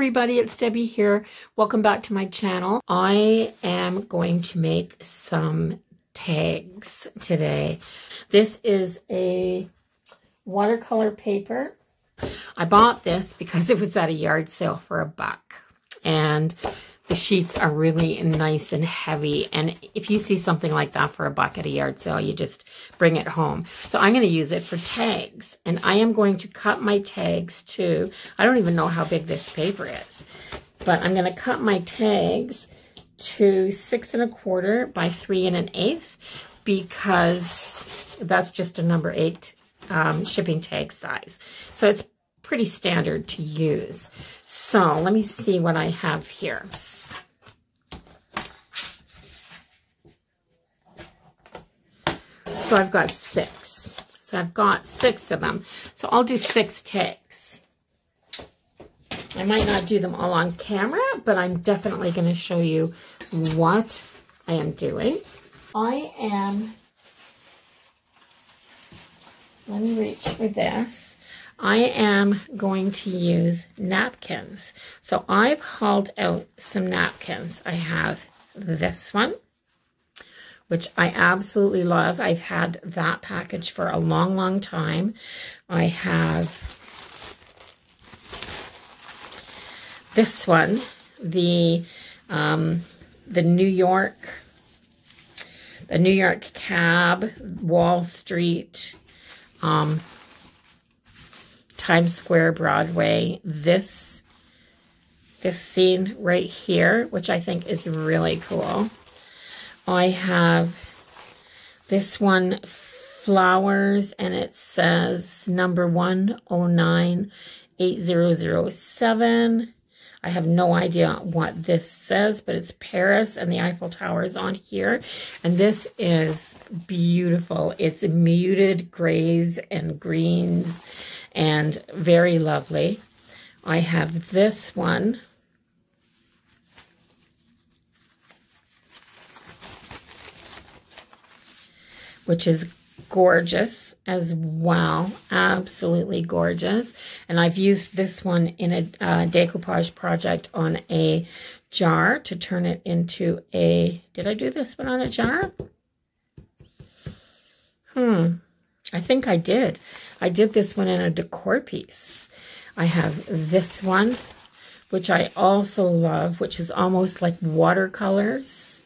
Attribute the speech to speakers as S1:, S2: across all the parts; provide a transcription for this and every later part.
S1: everybody, it's Debbie here. Welcome back to my channel. I am going to make some tags today. This is a watercolor paper. I bought this because it was at a yard sale for $1. And the sheets are really nice and heavy. And if you see something like that for $1 at a yard sale, you just bring it home. So I'm going to use it for tags. And I am going to cut my tags to, I don't even know how big this paper is, but I'm going to cut my tags to 6 1/4 by 3 1/8 because that's just a number 8 shipping tag size. So it's pretty standard to use. So let me see what I have here. So I've got 6. So I've got 6 of them. So I'll do 6 tags. I might not do them all on camera, but I'm definitely going to show you what I am doing. Let me reach for this. I am going to use napkins. So I've hauled out some napkins. I have this one, which I absolutely love. I've had that package for a long, long time. I have this one, the New York Cab, Wall Street, Times Square, Broadway. This scene right here, which I think is really cool. I have this one, flowers, and it says number 1098007. I have no idea what this says, but it's Paris, and the Eiffel Tower is on here. And this is beautiful. It's muted grays and greens and very lovely. I have this one, which is gorgeous as well. Absolutely gorgeous. And I've used this one in a decoupage project on a jar to turn it into a... Did I do this one on a jar? I think I did. I did this one in a decor piece. I have this one, which I also love, which is almost like watercolors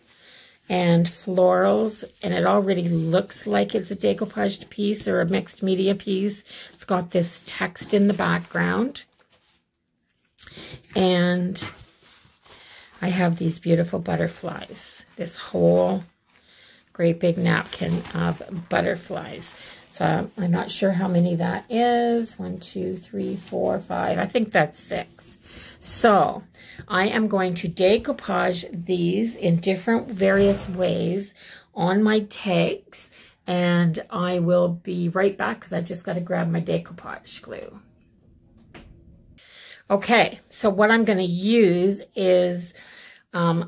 S1: and florals, and it already looks like it's a decoupaged piece or a mixed media piece. It's got this text in the background. And I have these beautiful butterflies. This whole great big napkin of butterflies. So I'm not sure how many that is. 1, 2, 3, 4, 5. I think that's 6. So I am going to decoupage these in different various ways on my tags, and I will be right back because I just got to grab my decoupage glue. Okay, so what I'm going to use is,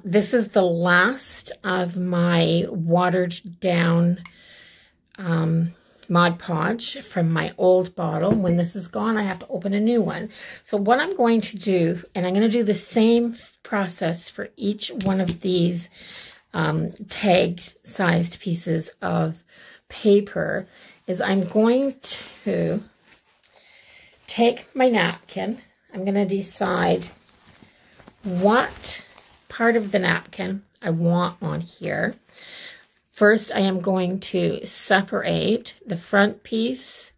S1: this is the last of my watered down Mod Podge from my old bottle. When this is gone, I have to open a new one. So what I'm going to do, and I'm going to do the same process for each one of these tag-sized pieces of paper, is I'm going to take my napkin. I'm going to decide what part of the napkin I want on here. First, I am going to separate the front piece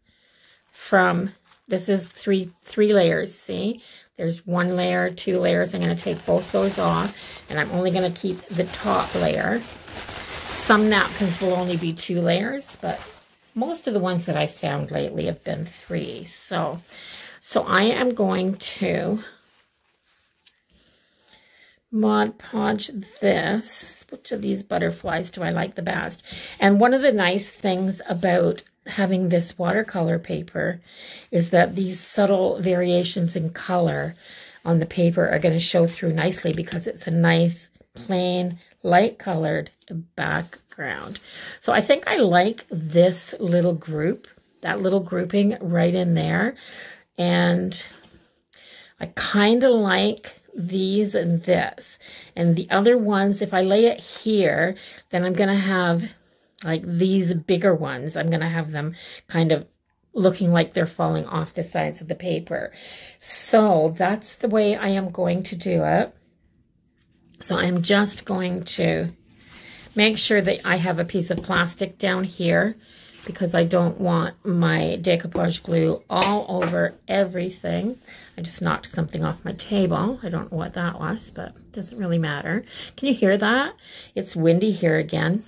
S1: from, this is three layers, see? There's 1 layer, 2 layers. I'm going to take both those off, and I'm only going to keep the top layer. Some napkins will only be 2 layers, but most of the ones that I've found lately have been 3. So I am going to Mod Podge this. Which of these butterflies do I like the best? And one of the nice things about having this watercolor paper is that these subtle variations in color on the paper are going to show through nicely because it's a nice, plain, light colored background. So I think I like this little group, that little grouping right in there. And I kind of like these and this. And the other ones, if I lay it here, then I'm going to have like these bigger ones. I'm going to have them kind of looking like they're falling off the sides of the paper. So that's the way I am going to do it. So I'm just going to make sure that I have a piece of plastic down here because I don't want my decoupage glue all over everything. I just knocked something off my table. I don't know what that was, but it doesn't really matter. Can you hear that? It's windy here again.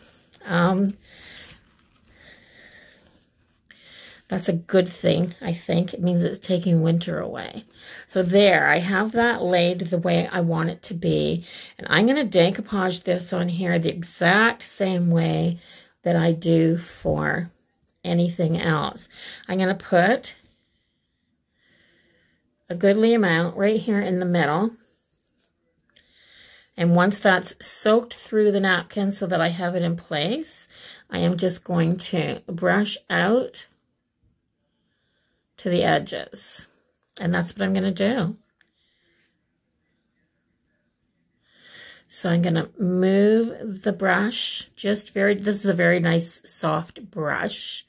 S1: That's a good thing, I think. It means it's taking winter away. So there, I have that laid the way I want it to be. And I'm going to decoupage this on here the exact same way that I do for anything else. I'm going to put a goodly amount right here in the middle. And once that's soaked through the napkin so that I have it in place, I am just going to brush out to the edges. And that's what I'm going to do. So I'm going to move the brush this is a very nice soft brush.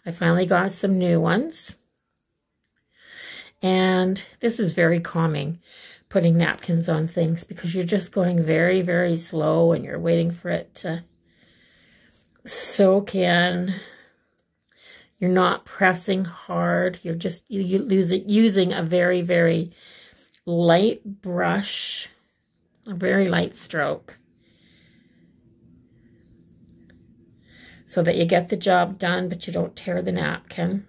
S1: I finally got some new ones. And this is very calming, putting napkins on things, because you're just going very, very slow and you're waiting for it to soak in. You're not pressing hard. You're just using a very, very light brush, a very light stroke, so that you get the job done, but you don't tear the napkin.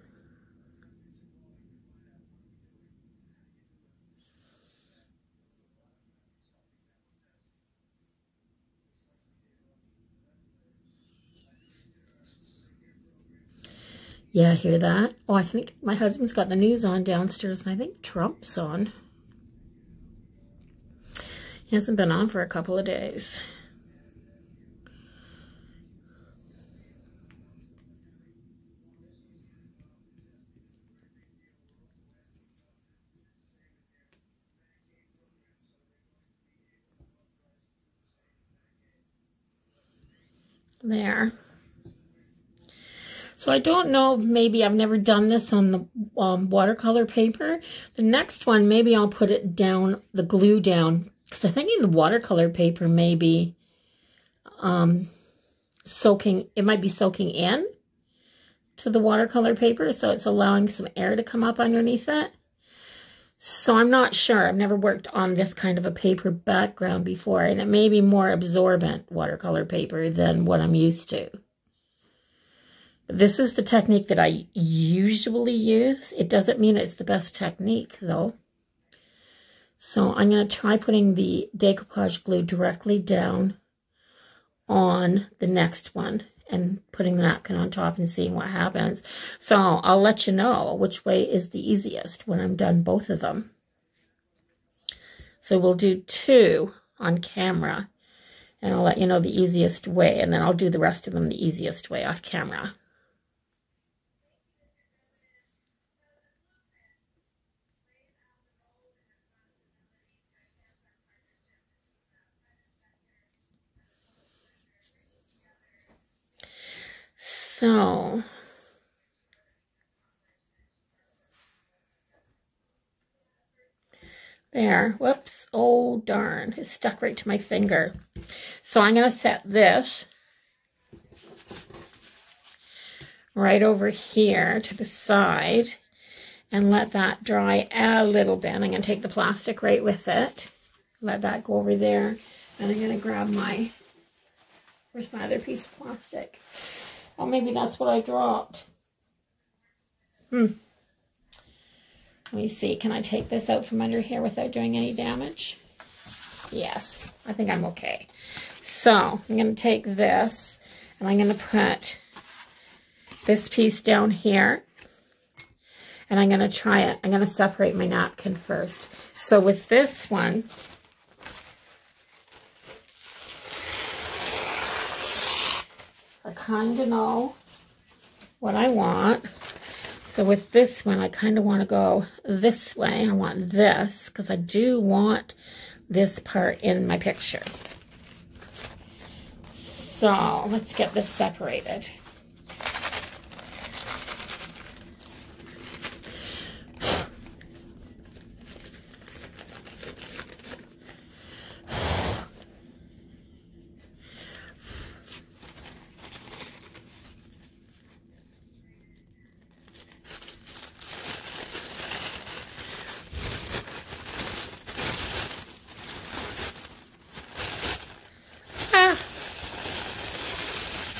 S1: Yeah, hear that? Oh, I think my husband's got the news on downstairs, and I think Trump's on. He hasn't been on for a couple of days. There. So I don't know, maybe I've never done this on the watercolor paper. The next one, maybe I'll put it down, the glue down, because I think in the watercolor paper may be soaking, it might be soaking in to the watercolor paper, so it's allowing some air to come up underneath it. So I'm not sure. I've never worked on this kind of a paper background before, and it may be more absorbent watercolor paper than what I'm used to. This is the technique that I usually use. It doesn't mean it's the best technique, though. So I'm going to try putting the decoupage glue directly down on the next one and putting the napkin on top and seeing what happens. So I'll let you know which way is the easiest when I'm done both of them. So we'll do 2 on camera, and I'll let you know the easiest way, and then I'll do the rest of them the easiest way off camera. So, there, whoops, oh darn, it stuck right to my finger. So I'm going to set this right over here to the side and let that dry a little bit. I'm going to take the plastic right with it, let that go over there, and I'm going to grab my, where's my other piece of plastic? Oh, maybe that's what I dropped. Let me see. Can I take this out from under here without doing any damage? Yes, I think I'm okay. So I'm going to take this and I'm going to put this piece down here. And I'm going to try it. I'm going to separate my napkin first. So with this one, I kind of know what I want. So with this one, I kind of want to go this way. I want this because I do want this part in my picture. So let's get this separated.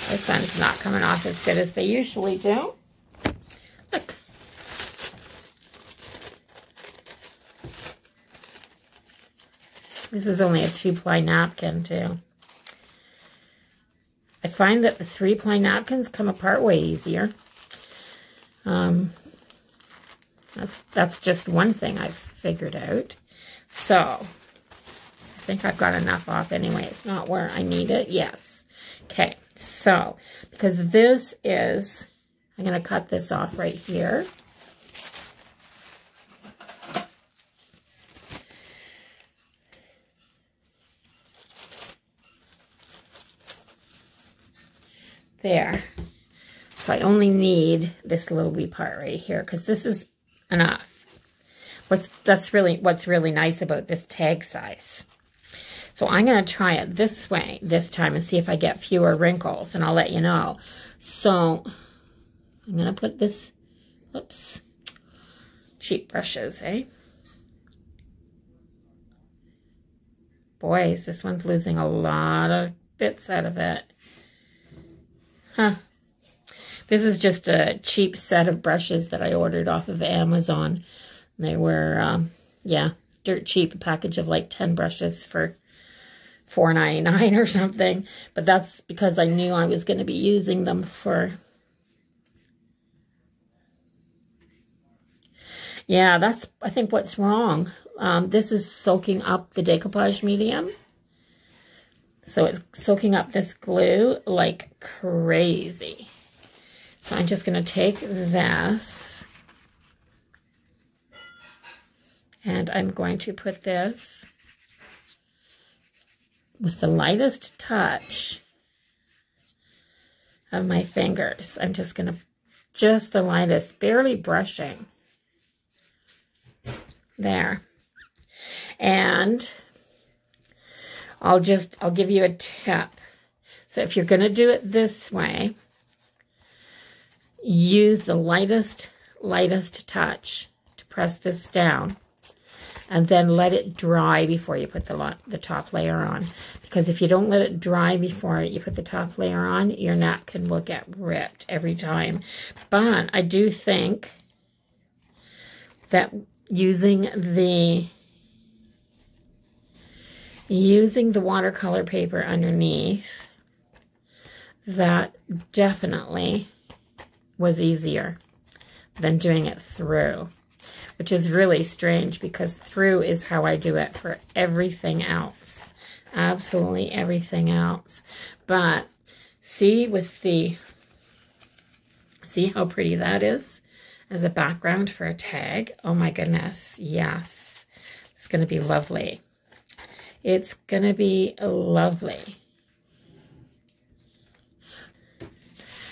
S1: This one's not coming off as good as they usually do. Look. This is only a 2-ply napkin too. I find that the 3-ply napkins come apart way easier. That's just one thing I've figured out. So, I think I've got enough off anyway. It's not where I need it. Yes. Okay. So, because this is, I'm going to cut this off right here. There. So I only need this little wee part right here because this is enough. What's really nice about this tag size. So I'm going to try it this way this time and see if I get fewer wrinkles, and I'll let you know. So I'm going to put this, oops, cheap brushes, eh? Boys, this one's losing a lot of bits out of it. Huh. This is just a cheap set of brushes that I ordered off of Amazon. They were, yeah, dirt cheap, a package of like 10 brushes for $4.99 or something, but that's because I knew I was going to be using them for, yeah, that's, I think, what's wrong. This is soaking up the decoupage medium, so it's soaking up this glue like crazy. So I'm just going to take this, and I'm going to put this with the lightest touch of my fingers. I'm just going to, just the lightest, barely brushing. There. And I'll give you a tip. So if you're going to do it this way, use the lightest touch to press this down. And then let it dry before you put the top layer on. Because if you don't let it dry before you put the top layer on, your napkin will get ripped every time. But I do think that using the watercolor paper underneath, that definitely was easier than doing it through. Which is really strange because through is how I do it for everything else. Absolutely everything else. But see how pretty that is as a background for a tag? Oh my goodness, yes. It's going to be lovely. It's going to be lovely.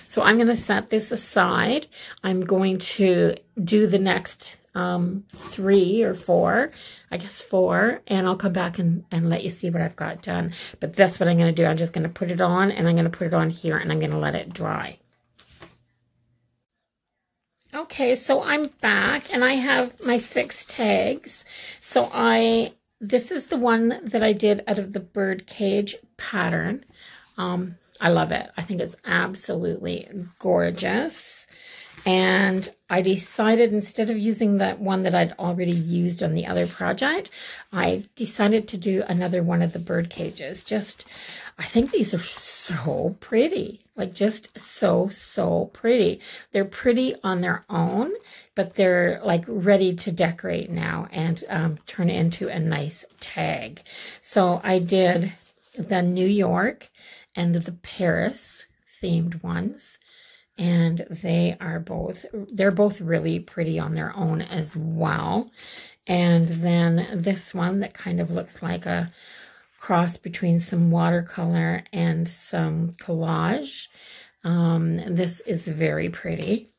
S1: So I'm going to set this aside. I'm going to do the next 3 or 4, I guess 4, and I'll come back and let you see what I've got done. But that's what I'm going to do. I'm just going to put it on, and I'm going to put it on here, and I'm going to let it dry. Okay, so I'm back, and I have my 6 tags. So this is the one that I did out of the bird cage pattern. I love it. I think it's absolutely gorgeous. And I decided, instead of using that one that I'd already used on the other project, I decided to do another one of the bird cages. I think these are so pretty. Like, just so pretty. They're pretty on their own, but they're like ready to decorate now and turn into a nice tag. So I did the New York and the Paris themed ones. And they're both really pretty on their own as well. And then this one that kind of looks like a cross between some watercolor and some collage. This is very pretty.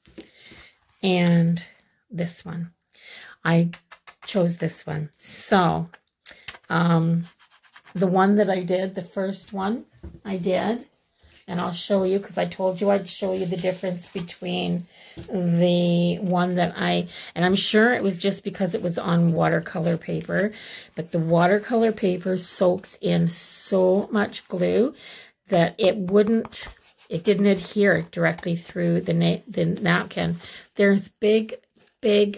S1: And this one, I chose this one. So, the one that I did, the first one I did, and I'll show you because I told you I'd show you the difference between the one that and I'm sure it was just because it was on watercolor paper, but the watercolor paper soaks in so much glue that it didn't adhere directly through the napkin. There's big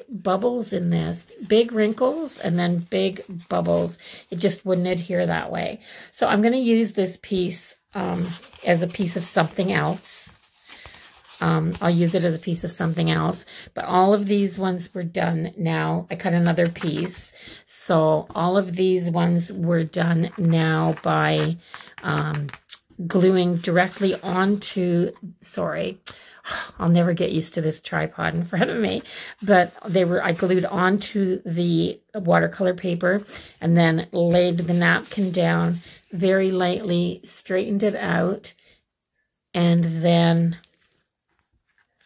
S1: bubbles in this, big wrinkles and then big bubbles. It just wouldn't adhere that way. So I'm going to use this piece as a piece of something else. I'll use it as a piece of something else, but all of these ones were done now. I cut another piece. So all of these ones were done now by gluing directly onto, sorry, I'll never get used to this tripod in front of me, but I glued onto the watercolor paper and then laid the napkin down very lightly, straightened it out, and then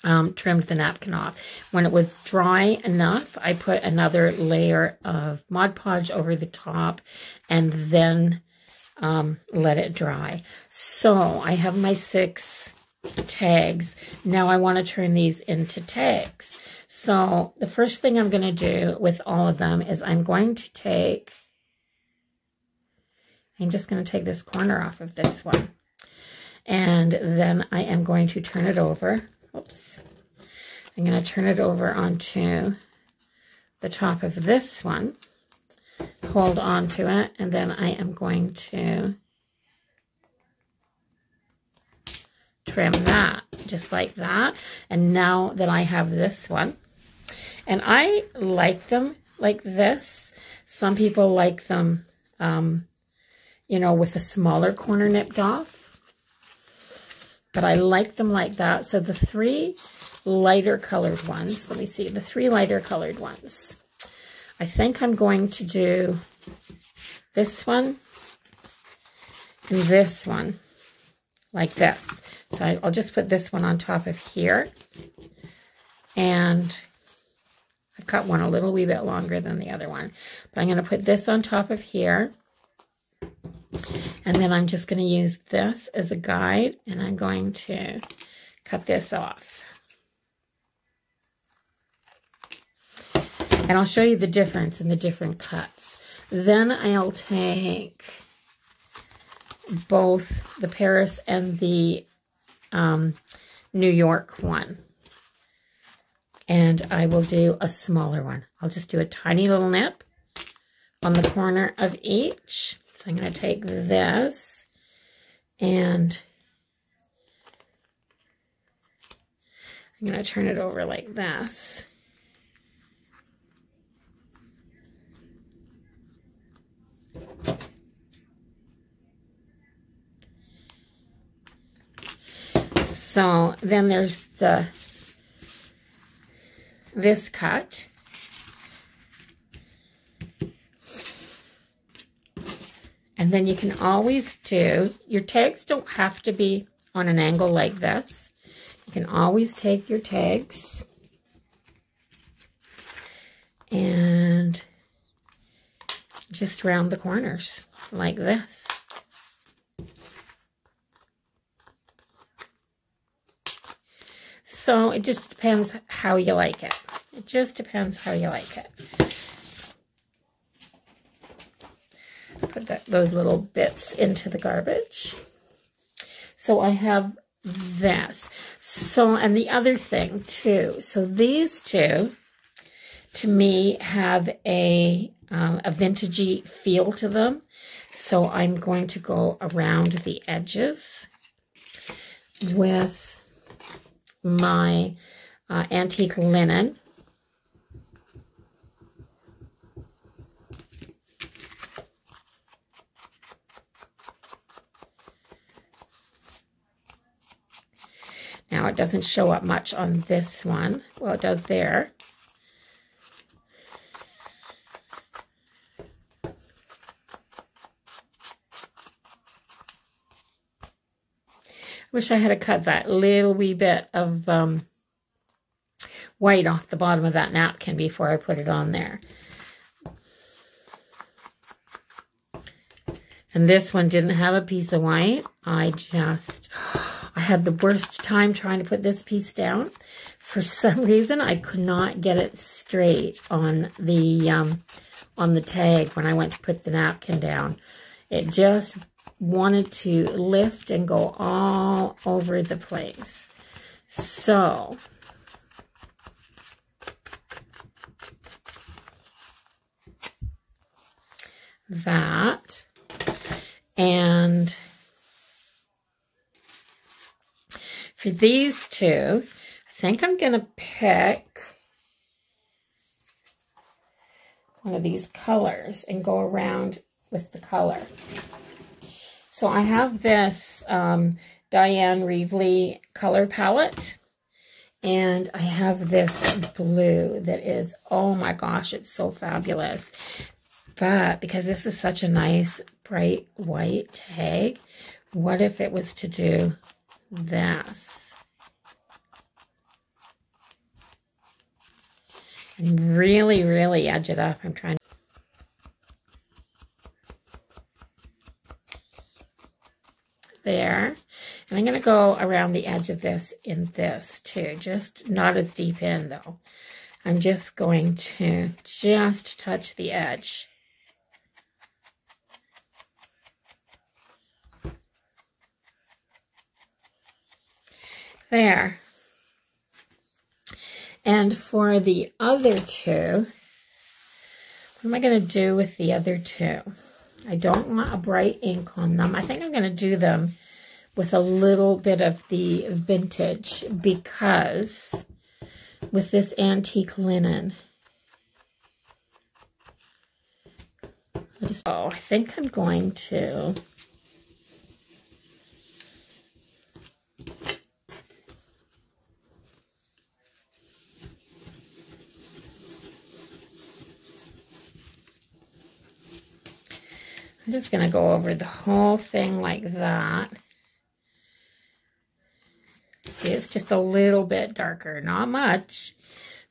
S1: trimmed the napkin off. When it was dry enough, I put another layer of Mod Podge over the top and then let it dry. So I have my 6 tags. Now I want to turn these into tags. So the first thing I'm going to do with all of them is I'm just going to take this corner off of this one. And then I am going to turn it over. Oops. I'm going to turn it over onto the top of this one. Hold on to it. And then I am going to trim that just like that. And now that I have this one, and I like them like this. Some people like them, you know, with a smaller corner nipped off, but I like them like that. So the 3 lighter colored ones, let me see, the 3 lighter colored ones, I think I'm going to do this one and this one like this. So I'll just put this one on top of here. And I've cut one a little wee bit longer than the other one. But I'm going to put this on top of here. And then I'm just going to use this as a guide. And I'm going to cut this off. And I'll show you the difference in the different cuts. Then I'll take both the Paris and the New York one. And I will do a smaller one. I'll just do a tiny little nip on the corner of each. So I'm going to take this and I'm going to turn it over like this. So then there's this cut. And then you can always do, your tags don't have to be on an angle like this. You can always take your tags and just round the corners like this. So it just depends how you like it. It just depends how you like it. Put those little bits into the garbage. So I have this. So, and the other thing too. So these two, to me, have a vintagey feel to them. So I'm going to go around the edges with my antique linen. Now, it doesn't show up much on this one. Well, it does there. Wish I had cut that little wee bit of white off the bottom of that napkin before I put it on there. And this one didn't have a piece of white. I had the worst time trying to put this piece down. For some reason, I could not get it straight on the tag when I went to put the napkin down. It just wanted to lift and go all over the place. So that, and for these two, I think I'm gonna pick one of these colors and go around with the color. So I have this Diane Reevely color palette, and I have this blue that is, oh my gosh, it's so fabulous. But because this is such a nice bright white tag, what if it was to do this? And really, really edge it up. I'm trying. There. And I'm going to go around the edge of this in this too. Just not as deep in though. I'm just going to just touch the edge. There. And for the other two, what am I going to do with the other two? I don't want a bright ink on them. I think I'm going to do them with a little bit of the vintage, because with this antique linen, I think I'm going to I'm just going to go over the whole thing like that. See, it's just a little bit darker. Not much,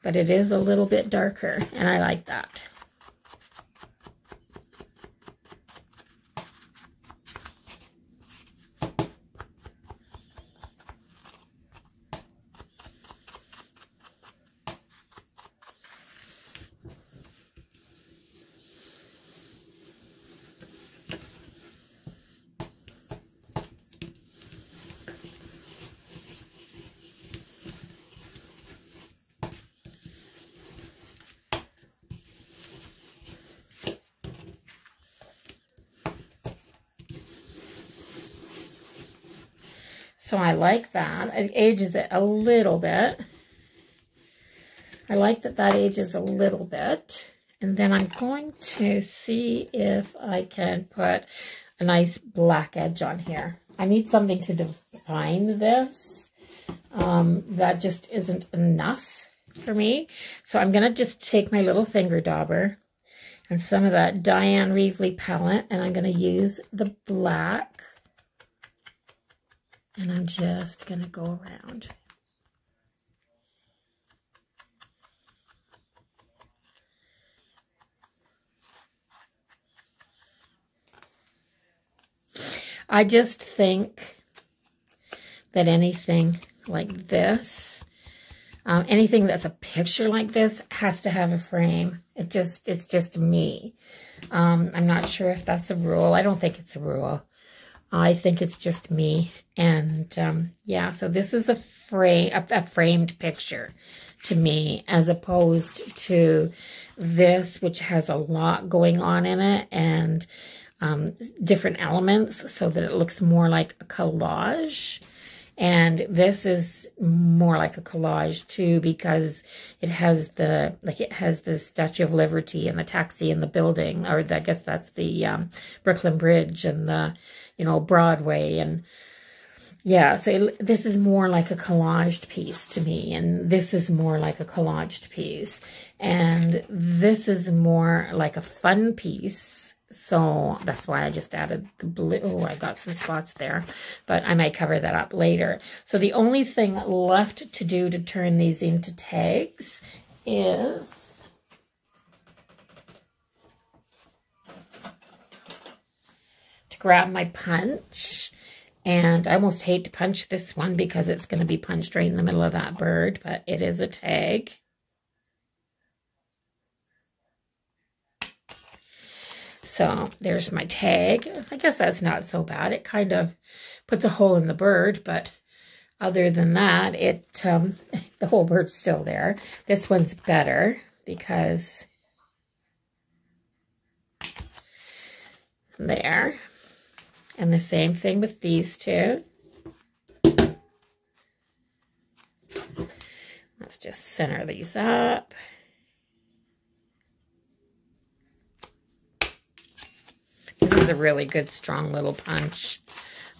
S1: but it is a little bit darker, and I like that. So I like that. It ages it a little bit. I like that that ages a little bit. And then I'm going to see if I can put a nice black edge on here. I need something to define this. That just isn't enough for me. So I'm going to just take my little finger dauber and some of that Diane Reevely palette, and I'm going to use the black. And I'm just going to go around. I just think that anything like this, anything that's a picture like this has to have a frame. It's just me. I'm not sure if that's a rule. I don't think it's a rule. I think it's just me. And yeah, so this is a framed picture to me, as opposed to this, which has a lot going on in it and different elements, so that it looks more like a collage. And this is more like a collage too, because it has the Statue of Liberty and the taxi and the building, or I guess that's the Brooklyn Bridge and the, Broadway, and yeah, so this is more like a collaged piece to me, and this is more like a collaged piece, and this is more like a fun piece. So that's why I just added the blue. Oh, I got some spots there, but I might cover that up later. So the only thing left to do to turn these into tags is to grab my punch. And I almost hate to punch this one because it's going to be punched right in the middle of that bird, but it is a tag. So there's my tag. I guess that's not so bad. It kind of puts a hole in the bird, but other than that, the whole bird's still there. This one's better because there. And the same thing with these two. Let's just center these up. This is a really good, strong little punch.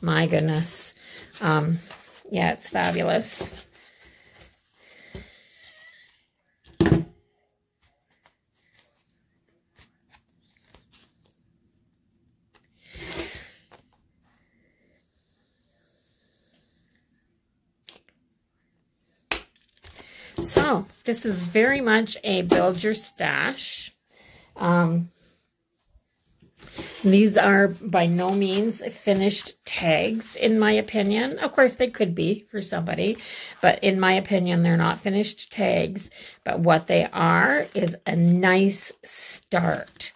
S1: My goodness. Yeah, it's fabulous. So this is very much a build your stash. These are by no means finished tags, in my opinion. Of course, they could be for somebody, but in my opinion, they're not finished tags. But what they are is a nice start.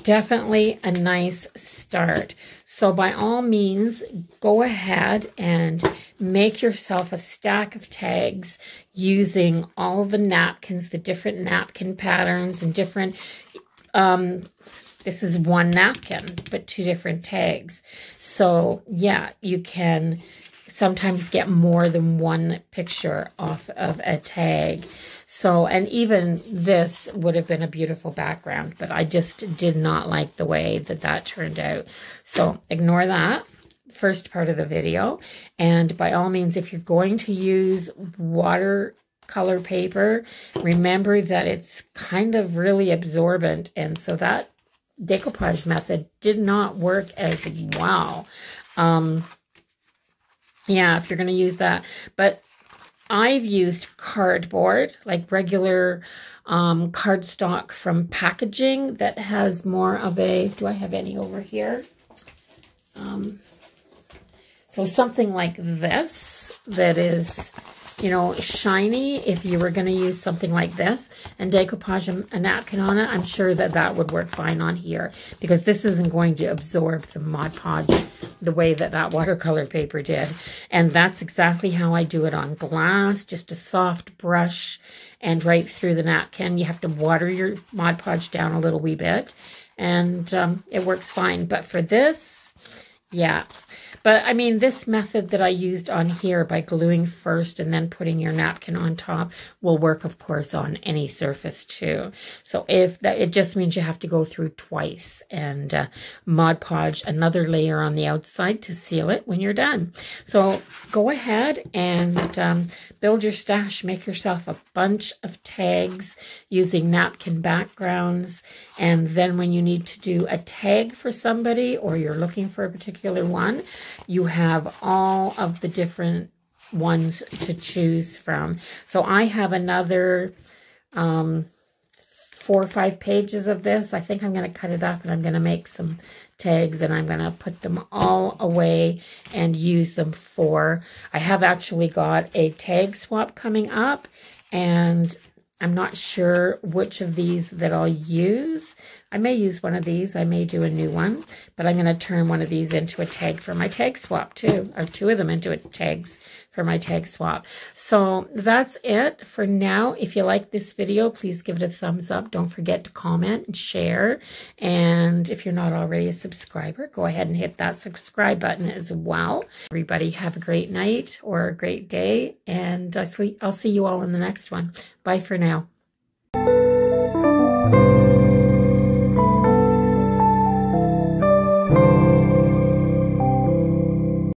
S1: Definitely a nice start. So by all means, go ahead and make yourself a stack of tags using all the napkins, the different napkin patterns and different, this is one napkin, but two different tags. So yeah, you can sometimes get more than one picture off of a tag. So, and even this would have been a beautiful background, but I just did not like the way that that turned out. So ignore that first part of the video. And by all means, if you're going to use watercolor paper, remember that it's kind of really absorbent. And so that decoupage method did not work as well. Yeah, if you're going to use that. But I've used cardboard, like regular cardstock from packaging that has more of a, do I have any over here? So something like this that is, you know, shiny. If you were going to use something like this and decoupage a napkin on it, I'm sure that that would work fine on here because this isn't going to absorb the Mod Podge the way that that watercolor paper did. And that's exactly how I do it on glass, just a soft brush and right through the napkin. You have to water your Mod Podge down a little wee bit and it works fine. But for this, yeah. But I mean, this method that I used on here by gluing first and then putting your napkin on top will work, of course, on any surface too. So if that, it just means you have to go through twice and Mod Podge another layer on the outside to seal it when you're done. So go ahead and build your stash. Make yourself a bunch of tags using napkin backgrounds. And then when you need to do a tag for somebody or you're looking for a particular one, you have all of the different ones to choose from. So I have another 4 or 5 pages of this. I think I'm going to cut it up and I'm going to make some tags and I'm going to put them all away and use them for, I have actually got a tag swap coming up and I'm not sure which of these that I'll use. I may use one of these. I may do a new one, but I'm going to turn one of these into a tag for my tag swap too, or 2 of them into tags for my tag swap. So that's it for now. If you like this video, please give it a thumbs up. Don't forget to comment and share. And if you're not already a subscriber, go ahead and hit that subscribe button as well. Everybody have a great night or a great day. And I'll see you all in the next one. Bye for now.